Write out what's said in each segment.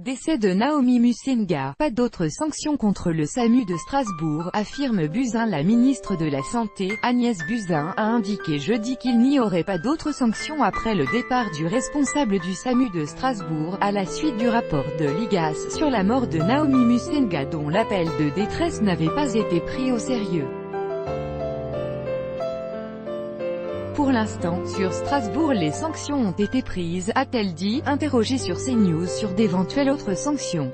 Décès de Naomi Musinga. Pas d'autres sanctions contre le SAMU de Strasbourg, affirme Buzyn. La ministre de la Santé, Agnès Buzyn, a indiqué jeudi qu'il n'y aurait pas d'autres sanctions après le départ du responsable du SAMU de Strasbourg, à la suite du rapport de l'IGAS sur la mort de Naomi Musinga dont l'appel de détresse n'avait pas été pris au sérieux. Pour l'instant, sur Strasbourg les sanctions ont été prises, a-t-elle dit, interrogée sur CNews sur d'éventuelles autres sanctions.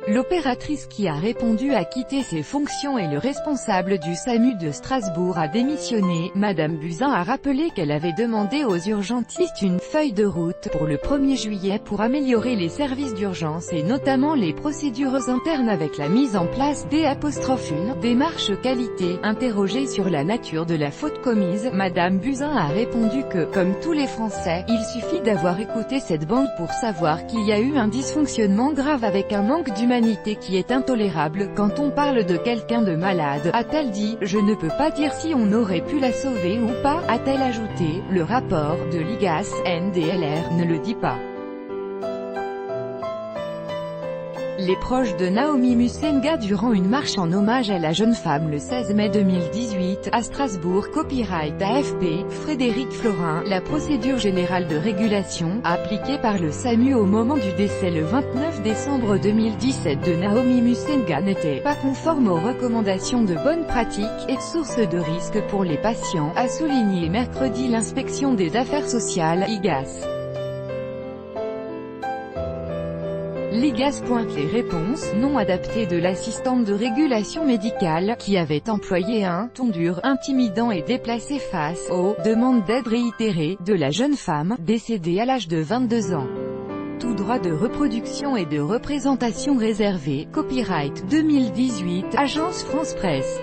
L'opératrice qui a répondu a quitté ses fonctions et le responsable du SAMU de Strasbourg a démissionné. Madame Buzyn a rappelé qu'elle avait demandé aux urgentistes une feuille de route pour le 1er juillet pour améliorer les services d'urgence et notamment les procédures internes avec la mise en place une démarche qualité. Interrogée sur la nature de la faute commise, Madame Buzyn a répondu que, comme tous les Français, il suffit d'avoir écouté cette bande pour savoir qu'il y a eu un dysfonctionnement grave avec un manque d'humanité qui est intolérable quand on parle de quelqu'un de malade, a-t-elle dit. Je ne peux pas dire si on aurait pu la sauver ou pas, a-t-elle ajouté. Le rapport de l'IGAS, NDLR, ne le dit pas. Les proches de Naomi Musinga durant une marche en hommage à la jeune femme le 16 mai 2018, à Strasbourg. Copyright AFP, Frédéric Florin. La procédure générale de régulation, appliquée par le SAMU au moment du décès le 29 décembre 2017 de Naomi Musinga n'était pas conforme aux recommandations de bonne pratique, et source de risque pour les patients, a souligné mercredi l'inspection des affaires sociales, IGAS. L'IGAS pointe les réponses non adaptées de l'assistante de régulation médicale, qui avait employé un ton dur, intimidant et déplacé face aux demandes d'aide réitérées de la jeune femme, décédée à l'âge de 22 ans. Tout droit de reproduction et de représentation réservé. Copyright 2018, Agence France Presse.